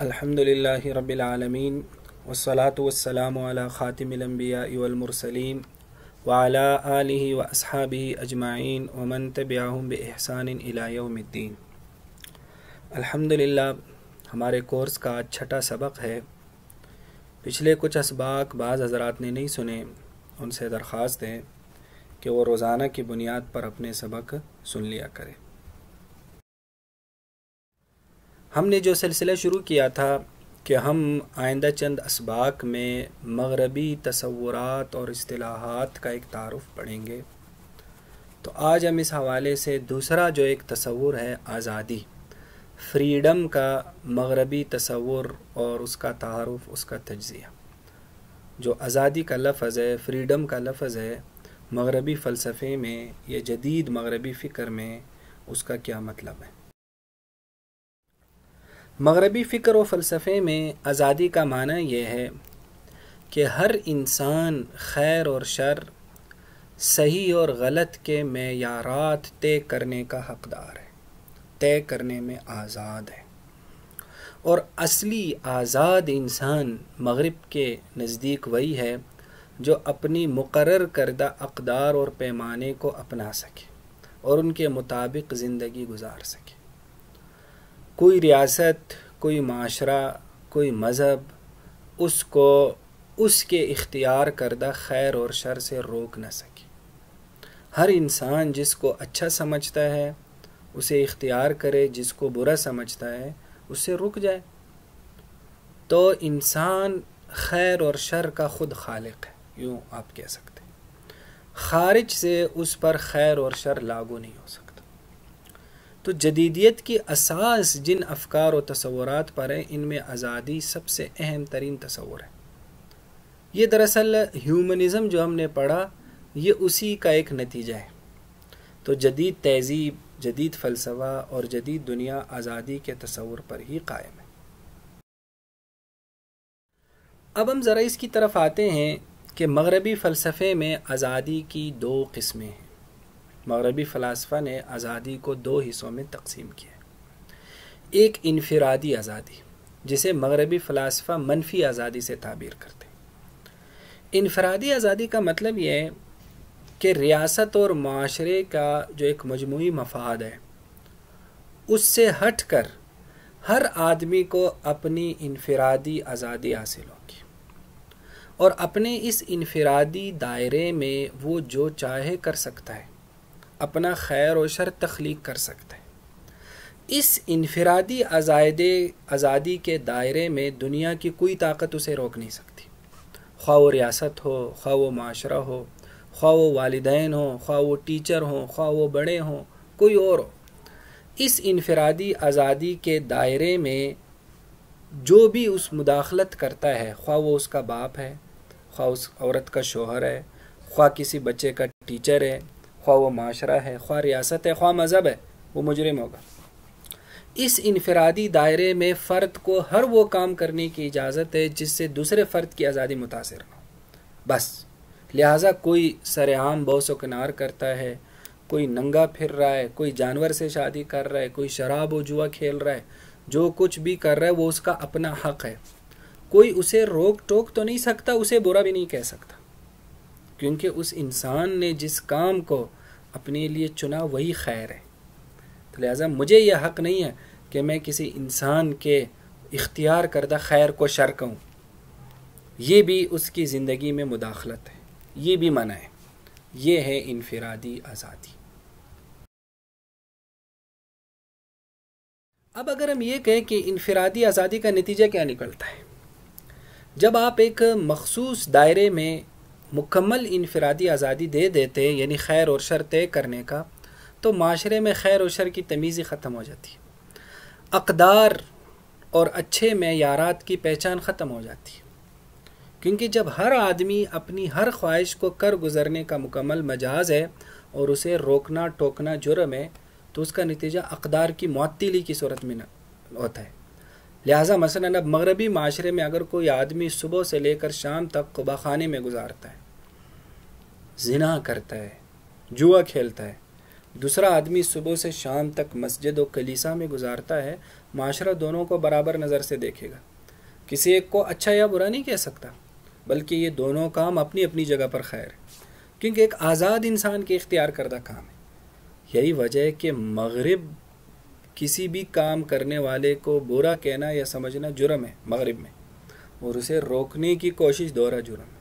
الحمدللہ رب العالمین والصلاة والسلام علی خاتم الانبیاء والمرسلین وعلی آلہ واصحابہ اجمعین ومن تبعہم بإحسان الی یوم الدین۔ الحمدللہ ہمارے کورس کا چھٹا سبق ہے۔ پچھلے کچھ اسباق بعض حضرات نے نہیں سنے، ان سے درخواست ہے کہ وہ روزانہ کی بنیاد پر اپنے سبق سن لیا کرے۔ ہم نے جو سلسلہ شروع کیا تھا کہ ہم آئندہ چند اسباق میں مغربی تصورات اور اصطلاحات کا ایک تعارف پڑھیں گے، تو آج ہم اس حوالے سے دوسرا جو ایک تصور ہے آزادی، فریڈم کا مغربی تصور اور اس کا تعارف، اس کا تجزیہ۔ جو آزادی کا لفظ ہے، فریڈم کا لفظ ہے، مغربی فلسفے میں یا جدید مغربی فکر میں اس کا کیا مطلب ہے؟ مغربی فکر و فلسفے میں آزادی کا معنی یہ ہے کہ ہر انسان خیر اور شر، صحیح اور غلط کے معیارات طے کرنے کا حقدار ہے، طے کرنے میں آزاد ہے، اور اصلی آزاد انسان مغرب کے نزدیک وہی ہے جو اپنی مقرر کردہ اقدار اور پیمانے کو اپنا سکے اور ان کے مطابق زندگی گزار سکے۔ کوئی ریاست، کوئی معاشرہ، کوئی مذہب اس کو اس کے اختیار کردہ خیر اور شر سے روک نہ سکے۔ ہر انسان جس کو اچھا سمجھتا ہے اسے اختیار کرے، جس کو برا سمجھتا ہے اس سے رک جائے۔ تو انسان خیر اور شر کا خود خالق ہے، یوں آپ کہہ سکتے ہیں۔ خارج سے اس پر خیر اور شر لاگو نہیں ہو سکتا۔ تو جدیدیت کی اساس جن افکار و تصورات پر ہے، ان میں آزادی سب سے اہم ترین تصور ہے۔ یہ دراصل ہیومنزم جو ہم نے پڑھا یہ اسی کا ایک نتیجہ ہے۔ تو جدید تہذیب، جدید فلسفہ اور جدید دنیا آزادی کے تصور پر ہی قائم ہے۔ اب ہم ذرا اس کی طرف آتے ہیں کہ مغربی فلسفے میں آزادی کی دو قسمیں ہیں۔ مغربی فلاسفہ نے آزادی کو دو حصوں میں تقسیم کیا ہے۔ ایک انفرادی آزادی، جسے مغربی فلاسفہ منفی آزادی سے تعبیر کرتے ہیں۔ انفرادی آزادی کا مطلب یہ ہے کہ ریاست اور معاشرے کا جو ایک مجموعی مفاد ہے اس سے ہٹ کر ہر آدمی کو اپنی انفرادی آزادی حاصل ہوگی، اور اپنے اس انفرادی دائرے میں وہ جو چاہے کر سکتا ہے، اپنا خیر و شر تخلیق کر سکتا ہے۔ اس انفرادی آزادی کے دائرے میں دنیا کی کوئی طاقت اسے روک نہیں سکتی، خواہ وہ ریاست ہو، خواہ وہ معاشرہ ہو، خواہ وہ والدین ہوں، خواہ وہ ٹیچر ہوں، خواہ وہ بڑے ہوں، کوئی اور ہو۔ اس انفرادی آزادی کے دائرے میں جو بھی اس مداخلت کرتا ہے، خواہ وہ اس کا باپ ہے، خواہ اس عورت کا شوہر ہے، خواہ کسی بچے کا ٹیچر ہے، خواہ وہ معاشرہ ہے، خواہ ریاست ہے، خواہ مذہب ہے، وہ مجرم ہوگا۔ اس انفرادی دائرے میں فرد کو ہر وہ کام کرنے کی اجازت ہے جس سے دوسرے فرد کی آزادی متاثر نہ ہو، بس۔ لہٰذا کوئی سرعام بوس و کنار کرتا ہے، کوئی ننگا پھر رہا ہے، کوئی جانور سے شادی کر رہا ہے، کوئی شراب و جوا کھیل رہا ہے، جو کچھ بھی کر رہا ہے وہ اس کا اپنا حق ہے۔ کوئی اسے روک ٹوک تو نہیں سکتا، اسے برا بھی نہیں کہہ سکتا، کیونکہ اس انسان نے جس کام کو اپنے لیے چنا وہی خیر ہے۔ تو لہٰذا مجھے یہ حق نہیں ہے کہ میں کسی انسان کے اختیار کردہ خیر کو شر کہوں، یہ بھی اس کی زندگی میں مداخلت ہے، یہ بھی منع ہے۔ یہ ہے انفرادی آزادی۔ اب اگر ہم یہ کہیں کہ انفرادی آزادی کا نتیجہ کیا نکلتا ہے، جب آپ ایک مخصوص دائرے میں مکمل انفرادی آزادی دے دیتے، یعنی خیر اور شر طے کرنے کا، تو معاشرے میں خیر و شر کی تمیز ہی ختم ہو جاتی ہے، اقدار اور اچھے معیارات کی پہچان ختم ہو جاتی ہے، کیونکہ جب ہر آدمی اپنی ہر خواہش کو کر گزرنے کا مکمل مجاز ہے اور اسے روکنا ٹوکنا جرم ہے، تو اس کا نتیجہ اقدار کی معطلی کی صورت میں ہوتا ہے۔ لہٰذا مثلاً اب مغربی معاشرے میں اگر کوئی آدمی صبح سے لے کر شام تک قبا خانے میں گزارتا ہے، زنا کرتا ہے، جوا کھیلتا ہے، دوسرا آدمی صبح سے شام تک مسجد و کلیسا میں گزارتا ہے، معاشرہ دونوں کو برابر نظر سے دیکھے گا، کسی ایک کو اچھا یا برا نہیں کہہ سکتا، بلکہ یہ دونوں کام اپنی اپنی جگہ پر خیر ہے، کیونکہ ایک آزاد انسان کے اختیار کردہ کام ہے۔ یہی وجہ ہے کہ مغرب کسی بھی کام کرنے والے کو برا کہنا یا سمجھنا جرم ہے مغرب میں، اور اسے روکنے کی کوشش دوہرا جرم ہے۔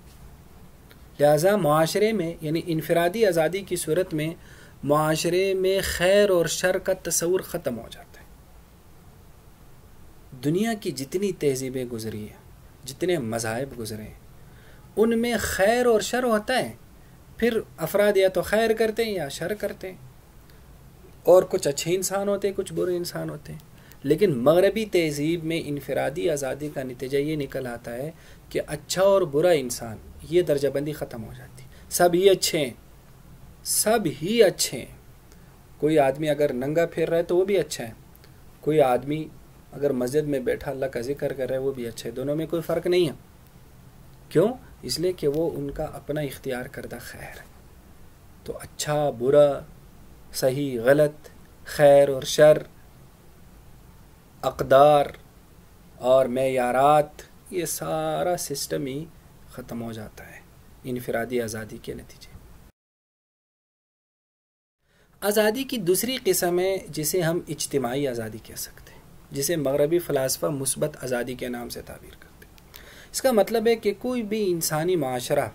لہٰذا معاشرے میں یعنی انفرادی آزادی کی صورت میں معاشرے میں خیر اور شر کا تصور ختم ہو جاتا ہے۔ دنیا کی جتنی تہذیبیں گزری ہیں، جتنے مذاہب گزرے ہیں، ان میں خیر اور شر ہوتا ہے، پھر افراد یا تو خیر کرتے ہیں یا شر کرتے ہیں، اور کچھ اچھے انسان ہوتے ہیں، کچھ برے انسان ہوتے ہیں۔ لیکن مغربی تہذیب میں انفرادی آزادی کا نتیجہ یہ نکل آتا ہے کہ اچھا اور برا انسان یہ درجہ بندی ختم ہو جاتی، سب ہی اچھے ہیں، سب ہی اچھے ہیں۔ کوئی آدمی اگر ننگا پھر رہا ہے تو وہ بھی اچھا ہے، کوئی آدمی اگر مسجد میں بیٹھا اللہ کا ذکر کر رہا ہے وہ بھی اچھا ہے، دونوں میں کوئی فرق نہیں ہے۔ کیوں؟ اس لیے کہ وہ ان کا اپنا اختیار کردہ خیر ہے۔ تو اچھا برا، صحیح غلط، خیر اور شر، اقدار اور معیارات، یہ سارا سسٹم ہی ختم ہو جاتا ہے انفرادی آزادی کے نتیجے۔ آزادی کی دوسری قسم ہے جسے ہم اجتماعی آزادی کہہ سکتے ہیں، جسے مغربی فلاسفہ مثبت آزادی کے نام سے تعبیر کرتے ہیں۔ اس کا مطلب ہے کہ کوئی بھی انسانی معاشرہ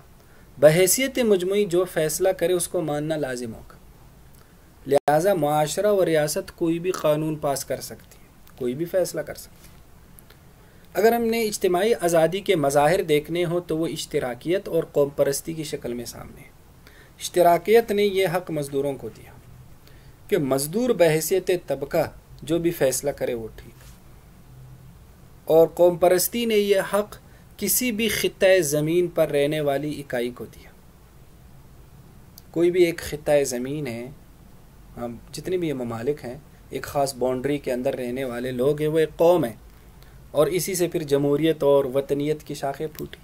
بحیثیت مجموعی جو فیصلہ کرے اس کو ماننا لازم ہوگا۔ لہٰذا معاشرہ و ریاست کوئی بھی قانون پاس کر سکتی ہے، کوئی بھی فیصلہ کر سکتی ہے۔ اگر ہم نے اجتماعی آزادی کے مظاہر دیکھنے ہوں تو وہ اشتراکیت اور قوم پرستی کی شکل میں سامنے ہے۔ اشتراکیت نے یہ حق مزدوروں کو دیا کہ مزدور بحیثیت طبقہ جو بھی فیصلہ کرے وہ ٹھیک، اور قوم پرستی نے یہ حق کسی بھی خطۂ زمین پر رہنے والی اکائی کو دیا۔ کوئی بھی ایک خطۂ زمین ہے، جتنے بھی یہ ممالک ہیں، ایک خاص باؤنڈری کے اندر رہنے والے لوگ ہیں، وہ ایک قوم ہے، اور اسی سے پھر جمہوریت اور وطنیت کی شاخیں پھوٹی۔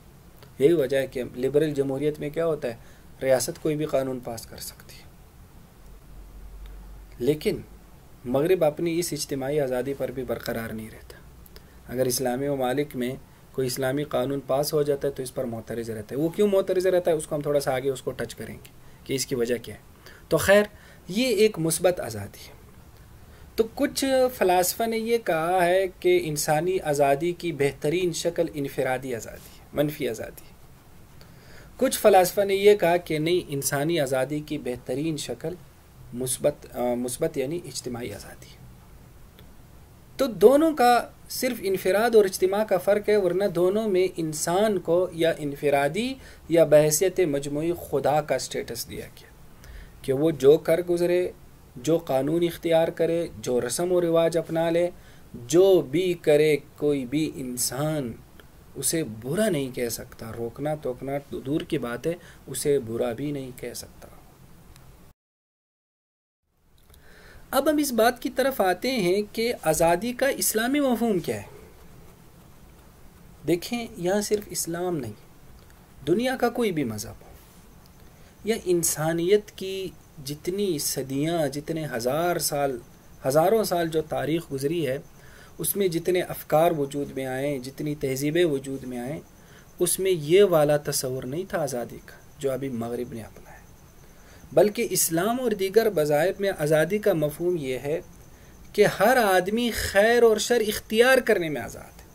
یہی وجہ ہے کہ لبرل جمہوریت میں کیا ہوتا ہے، ریاست کوئی بھی قانون پاس کر سکتی ہے۔ لیکن مغرب اپنی اس اجتماعی آزادی پر بھی برقرار نہیں رہتا۔ اگر اسلامی ممالک میں کوئی اسلامی قانون پاس ہو جاتا ہے تو اس پر معترض رہتا ہے۔ وہ کیوں معترض رہتا ہے اس کو ہم تھوڑا سا آگے اس کو ٹچ کریں گے کہ اس کی وجہ کیا ہے۔ تو خیر، یہ ایک مثبت آزادی ہے۔ تو کچھ فلاسفہ نے یہ کہا ہے کہ انسانی آزادی کی بہترین شکل انفرادی آزادی ہے، منفی آزادی ہے۔ کچھ فلاسفہ نے یہ کہا کہ نہیں، انسانی آزادی کی بہترین شکل مثبت یعنی اجتماعی آزادی ہے۔ تو دونوں کا صرف انفراد اور اجتماع کا فرق ہے، ورنہ دونوں میں انسان کو یا انفرادی یا بحیثیت مجموعی خدا کا سٹیٹس دیا گیا کہ وہ جو کر گزرے، جو قانون اختیار کرے، جو رسم و رواج اپنا لے، جو بھی کرے، کوئی بھی انسان اسے برا نہیں کہہ سکتا۔ روکنا ٹوکنا دور کی بات ہے، اسے برا بھی نہیں کہہ سکتا۔ اب ہم اس بات کی طرف آتے ہیں کہ آزادی کا اسلامی مفہوم کیا ہے۔ دیکھیں، یہاں صرف اسلام نہیں، دنیا کا کوئی بھی مذہب ہو یا انسانیت کی جتنی صدیاں، جتنے ہزاروں سال جو تاریخ گزری ہے، اس میں جتنے افکار وجود میں آئیں، جتنی تہذیبیں وجود میں آئیں، اس میں یہ والا تصور نہیں تھا آزادی کا جو ابھی مغرب نے اپنایا، بلکہ اسلام اور دیگر مذاہب میں آزادی کا مفہوم یہ ہے کہ ہر آدمی خیر اور شر اختیار کرنے میں آزاد ہے،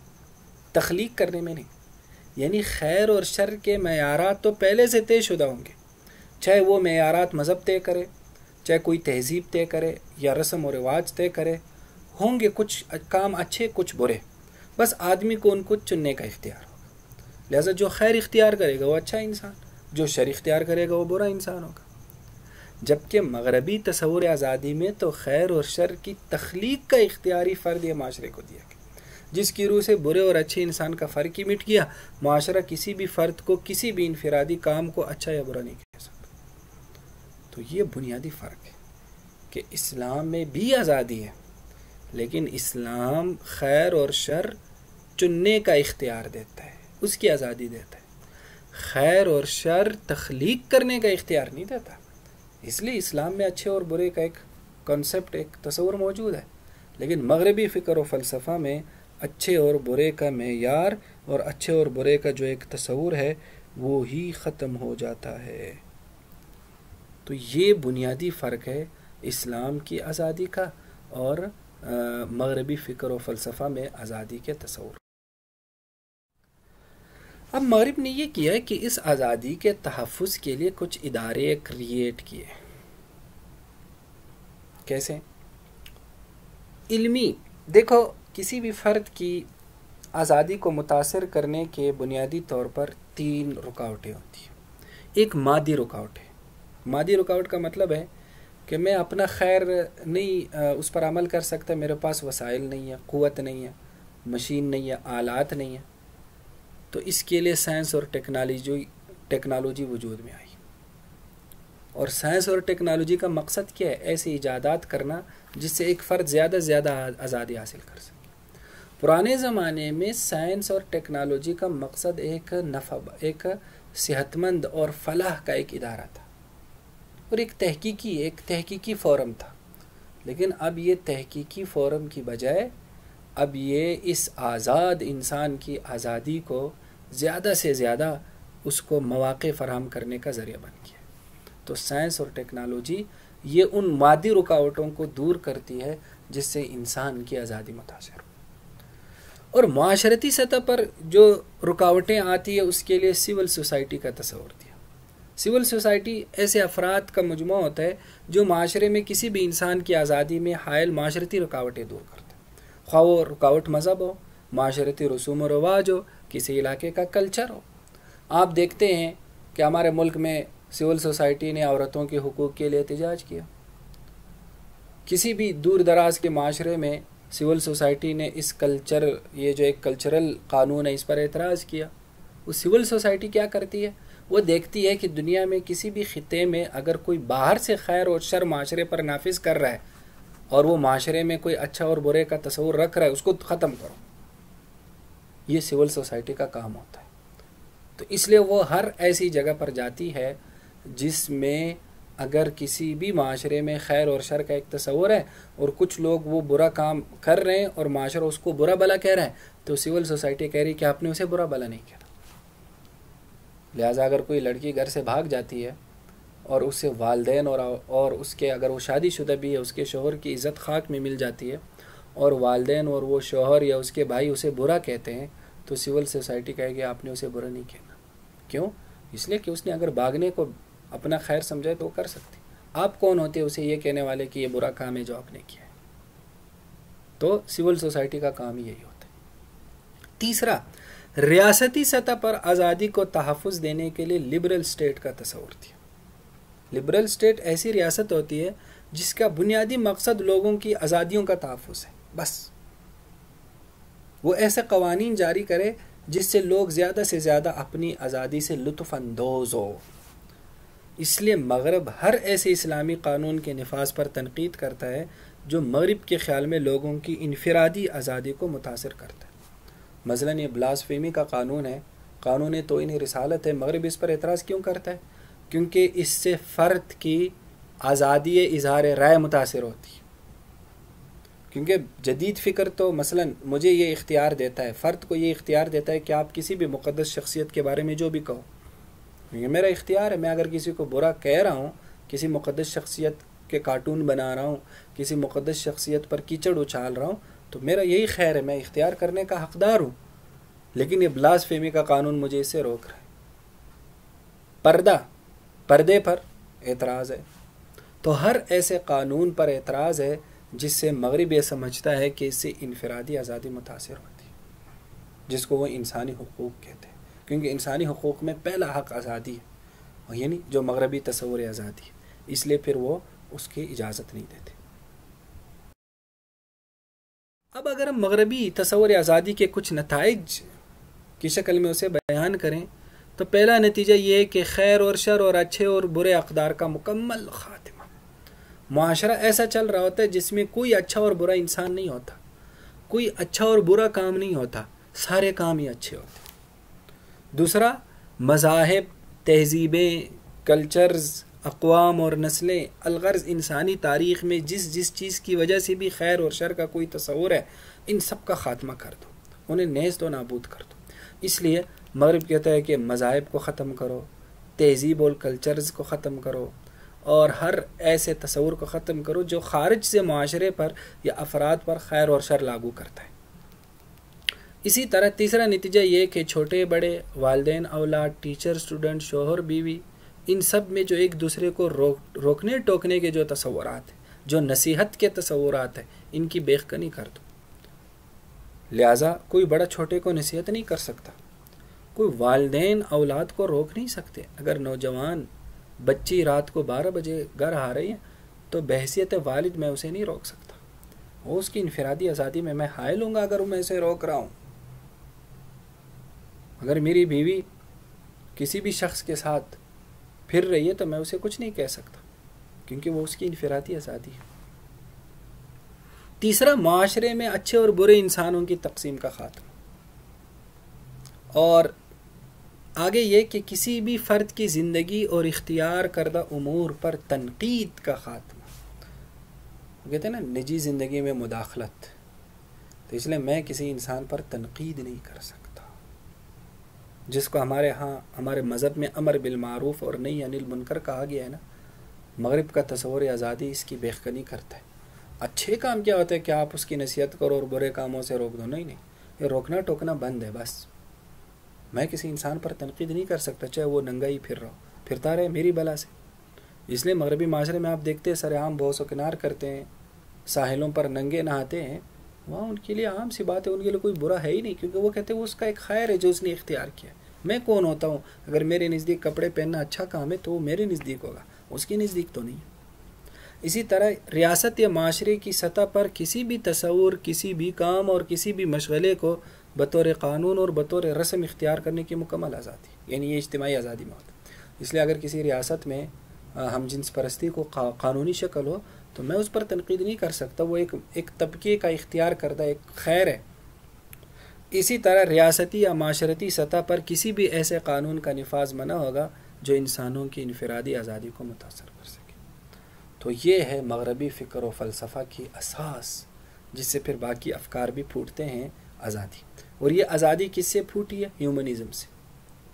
تخلیق کرنے میں نہیں۔ یعنی خیر اور شر کے معیارات تو پہلے سے طے شدہ ہوں گے، چاہے وہ معیارات مذہب طے کرے، چاہے کوئی تہذیب طے کرے یا رسم و رواج طے کرے، ہوں گے کچھ کام اچھے کچھ برے، بس آدمی کو ان کو چننے کا اختیار ہوگا۔ لہذا جو خیر اختیار کرے گا وہ اچھا انسان، جو شر اختیار کرے گا وہ برا انسان ہوگا۔ جبکہ مغربی تصور آزادی میں تو خیر اور شر کی تخلیق کا اختیاری فرد یہ معاشرے کو دیا گیا، جس کی روح سے برے اور اچھے انسان کا فرق ہی مٹ گیا۔ معاشرہ کسی بھی فرد کو کسی بھی انفرادی کام کو اچھا یا برا نہیں کہہ سکتا۔ تو یہ بنیادی فرق ہے کہ اسلام میں بھی آزادی ہے، لیکن اسلام خیر اور شر چننے کا اختیار دیتا ہے، اس کی آزادی دیتا ہے۔ خیر اور شر تخلیق کرنے کا اختیار نہیں دیتا۔ اس لیے اسلام میں اچھے اور برے کا ایک کنسپٹ، ایک تصور موجود ہے، لیکن مغربی فکر و فلسفہ میں اچھے اور برے کا معیار اور اچھے اور برے کا جو ایک تصور ہے وہ ہی ختم ہو جاتا ہے۔ تو یہ بنیادی فرق ہے اسلام کی آزادی کا اور مغربی فکر و فلسفہ میں آزادی کے تصور۔ اب مغرب نے یہ کیا ہے کہ اس آزادی کے تحفظ کے لیے کچھ ادارے کریٹ کیے۔ کیسے؟ علمی، دیکھو کسی بھی فرد کی آزادی کو متاثر کرنے کے بنیادی طور پر 3 رکاوٹیں ہوتی ہیں۔ ایک مادی رکاوٹ ہے۔ مادی رکاوٹ کا مطلب ہے کہ میں اپنا خیر نہیں اس پر عمل کر سکتا، میرے پاس وسائل نہیں ہے، قوت نہیں ہے، مشین نہیں ہے، آلات نہیں ہے، تو اس کے لیے سائنس اور ٹیکنالوجی وجود میں آئی۔ اور سائنس اور ٹیکنالوجی کا مقصد کیا ہے؟ ایسی ایجادات کرنا جس سے ایک فرد زیادہ سے زیادہ آزادی حاصل کر سکے۔ پرانے زمانے میں سائنس اور ٹیکنالوجی کا مقصد ایک صحت مند اور فلاح کا ایک ادارہ تھا اور ایک تحقیقی فورم تھا، لیکن اب یہ تحقیقی فورم کی بجائے اب یہ اس آزاد انسان کی آزادی کو زیادہ سے زیادہ اس کو مواقع فراہم کرنے کا ذریعہ بن گیا۔ تو سائنس اور ٹیکنالوجی یہ ان مادی رکاوٹوں کو دور کرتی ہے جس سے انسان کی آزادی متاثر ہو۔ اور معاشرتی سطح پر جو رکاوٹیں آتی ہے اس کے لیے سول سوسائٹی کا تصور دیا۔ سول سوسائٹی ایسے افراد کا مجموعہ ہوتا ہے جو معاشرے میں کسی بھی انسان کی آزادی میں حائل معاشرتی رکاوٹیں دور کرتے ہیں، خواہ وہ رکاوٹ مذہب ہو، معاشرتی رسوم و رواج ہو، کسی علاقے کا کلچر ہو۔ آپ دیکھتے ہیں کہ ہمارے ملک میں سول سوسائٹی نے عورتوں کے حقوق کے لیے احتجاج کیا، کسی بھی دور دراز کے معاشرے میں سول سوسائٹی نے اس یہ جو ایک کلچرل قانون ہے اس پر اعتراض کیا۔ وہ سول سوسائٹی کیا کرتی ہے؟ وہ دیکھتی ہے کہ دنیا میں کسی بھی خطے میں اگر کوئی باہر سے خیر اور شر معاشرے پر نافذ کر رہا ہے اور وہ معاشرے میں کوئی اچھا اور برے کا تصور رکھ رہا ہے، اس کو ختم کرو۔ یہ سول سوسائٹی کا کام ہوتا ہے۔ تو اس لیے وہ ہر ایسی جگہ پر جاتی ہے جس میں اگر کسی بھی معاشرے میں خیر اور شر کا ایک تصور ہے اور کچھ لوگ وہ برا کام کر رہے ہیں اور معاشرہ اس کو برا بلا کہہ رہا ہے، تو سول سوسائٹی کہہ رہی کہ آپ نے اسے برا بلا نہیں کہا۔ لہٰذا اگر کوئی لڑکی گھر سے بھاگ جاتی ہے اور اس سے والدین اور اس کے اگر وہ شادی شدہ بھی ہے اس کے شوہر کی عزت خاک میں مل جاتی ہے اور والدین اور وہ شوہر یا اس کے بھائی اسے برا کہتے ہیں، تو سول سوسائٹی کہے گی آپ نے اسے برا نہیں کہنا۔ کیوں؟ اس لیے کہ اس نے اگر بھاگنے کو اپنا خیر سمجھے تو وہ کر سکتی۔ آپ کون ہوتے اسے یہ کہنے والے کہ یہ برا کام ہے جو آپ نے کیا ہے؟ تو سول سوسائٹی کا کام یہی ہوتا ہے۔ تیسرا، ریاستی سطح پر آزادی کو تحفظ دینے کے لیے لبرل اسٹیٹ کا تصور دیا۔ لبرل اسٹیٹ ایسی ریاست ہوتی ہے جس کا بنیادی مقصد لوگوں کی آزادیوں کا تحفظ ہے، بس وہ ایسے قوانین جاری کرے جس سے لوگ زیادہ سے زیادہ اپنی آزادی سے لطف اندوز ہو۔ اس لیے مغرب ہر ایسے اسلامی قانون کے نفاذ پر تنقید کرتا ہے جو مغرب کے خیال میں لوگوں کی انفرادی آزادی کو متاثر کرتا ہے۔ مثلاً یہ بلاسفیمی کا قانون ہے، قانون توہین رسالت ہے، مغرب اس پر اعتراض کیوں کرتا ہے؟ کیونکہ اس سے فرد کی آزادی اظہار رائے متاثر ہوتی ہے۔ کیونکہ جدید فکر تو مثلاً مجھے یہ اختیار دیتا ہے، فرد کو یہ اختیار دیتا ہے کہ آپ کسی بھی مقدس شخصیت کے بارے میں جو بھی کہو، یہ میرا اختیار ہے۔ میں اگر کسی کو برا کہہ رہا ہوں، کسی مقدس شخصیت کے کارٹون بنا رہا ہوں، کسی مقدس شخصیت پر کیچڑ اچھال رہا ہوں، تو میرا یہی خیر ہے، میں اختیار کرنے کا حقدار ہوں۔ لیکن یہ بلاسفیمی کا قانون مجھے اس سے روک رہا ہے۔ پردے پر اعتراض ہے۔ تو ہر ایسے قانون پر اعتراض ہے جس سے مغرب یہ سمجھتا ہے کہ اس سے انفرادی آزادی متاثر ہوتی ہے، جس کو وہ انسانی حقوق کہتے ہیں، کیونکہ انسانی حقوق میں پہلا حق آزادی ہے، یعنی جو مغربی تصور آزادی ہے، اس لیے پھر وہ اس کی اجازت نہیں دیتے۔ اب اگر ہم مغربی تصور آزادی کے کچھ نتائج کی شکل میں اسے بیان کریں تو پہلا نتیجہ یہ ہے کہ خیر اور شر اور اچھے اور برے اقدار کا مکمل خاتمہ۔ معاشرہ ایسا چل رہا ہوتا ہے جس میں کوئی اچھا اور برا انسان نہیں ہوتا، کوئی اچھا اور برا کام نہیں ہوتا، سارے کام ہی اچھے ہوتے ہیں۔ دوسرا، مذاہب، تہذیبیں، کلچرز، اقوام اور نسلیں، الغرض انسانی تاریخ میں جس جس چیز کی وجہ سے بھی خیر اور شر کا کوئی تصور ہے، ان سب کا خاتمہ کر دو، انہیں نیست و نابود کر دو۔ اس لیے مغرب کہتا ہے کہ مذاہب کو ختم کرو، تہذیب اور کلچرز کو ختم کرو، اور ہر ایسے تصور کو ختم کرو جو خارج سے معاشرے پر یا افراد پر خیر اور شر لاگو کرتا ہے۔ اسی طرح تیسرا نتیجہ یہ کہ چھوٹے بڑے، والدین اولاد، ٹیچر اسٹوڈنٹ، شوہر بیوی، ان سب میں جو ایک دوسرے کو روکنے ٹوکنے کے جو تصورات ہیں، جو نصیحت کے تصورات ہیں، ان کی بیخکنی کر دو۔ لہٰذا کوئی بڑا چھوٹے کو نصیحت نہیں کر سکتا، کوئی والدین اولاد کو روک نہیں سکتے۔ اگر نوجوان بچی رات کو 12 بجے گھر آ رہی ہے تو بحیثیت والد میں اسے نہیں روک سکتا، وہ اس کی انفرادی آزادی میں حائل ہوں گا اگر میں اسے روک رہا ہوں۔ اگر میری بیوی کسی بھی شخص کے ساتھ پھر رہی ہے تو میں اسے کچھ نہیں کہہ سکتا، کیونکہ وہ اس کی انفرادی آزادی ہے۔ تیسرا، معاشرے میں اچھے اور برے انسانوں کی تقسیم کا خاتمہ، اور آگے یہ کہ کسی بھی فرد کی زندگی اور اختیار کردہ امور پر تنقید کا خاتمہ۔ وہ کہتے ہیں نا نجی زندگی میں مداخلت، تو اس لیے میں کسی انسان پر تنقید نہیں کر سکتا، جس کو ہمارے ہاں ہمارے مذہب میں امر بالمعروف اور نہی عن المنکر کہا گیا ہے نا، مغرب کا تصور آزادی اس کی بیخکنی کرتا ہے۔ اچھے کام کیا ہوتا ہے کہ آپ اس کی نصیحت کرو اور برے کاموں سے روک دو، نہیں، یہ روکنا ٹوکنا بند ہے۔ بس میں کسی انسان پر تنقید نہیں کر سکتا، چاہے وہ ننگا ہی پھرتا رہے میری بلا سے۔ اس لیے مغربی معاشرے میں آپ دیکھتے ہیں سر عام بوس و کنار کرتے ہیں، ساحلوں پر ننگے نہاتے ہیں، وہاں ان کے لیے عام سی بات ہے، ان کے لیے کوئی برا ہے ہی نہیں، کیونکہ وہ کہتے ہیں وہ اس کا ایک خیر ہے جو اس نے اختیار کیا۔ میں کون ہوتا ہوں؟ اگر میرے نزدیک کپڑے پہننا اچھا کام ہے تو وہ میرے نزدیک ہوگا، اس کی نزدیک تو نہیں۔ اسی طرح ریاست یا معاشرے کی سطح پر کسی بھی تصور، کسی بھی کام اور کسی بھی مشغلے کو بطور قانون اور بطور رسم اختیار کرنے کی مکمل آزادی، یعنی یہ اجتماعی آزادی میں ہوتا ہے۔ اس لیے اگر کسی ریاست میں ہم جنس پرستی کو قانونی شکل ہو تو میں اس پر تنقید نہیں کر سکتا، وہ ایک طبقے کا اختیار کردہ ایک خیر ہے۔ اسی طرح ریاستی یا معاشرتی سطح پر کسی بھی ایسے قانون کا نفاذ منع ہوگا جو انسانوں کی انفرادی آزادی کو متاثر کر سکے۔ تو یہ ہے مغربی فکر و فلسفہ کی اساس، جس سے پھر باقی افکار بھی پھوٹتے ہیں، آزادی۔ اور یہ آزادی کس سے پھوٹی ہے؟ ہیومنزم سے۔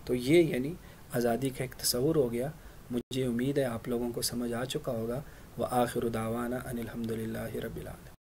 تو یہ یعنی آزادی کا ایک تصور ہو گیا۔ مجھے امید ہے آپ لوگوں کو سمجھ آ چکا ہوگا۔ وآخر دعوانا ان الحمد للہ رب العالمین۔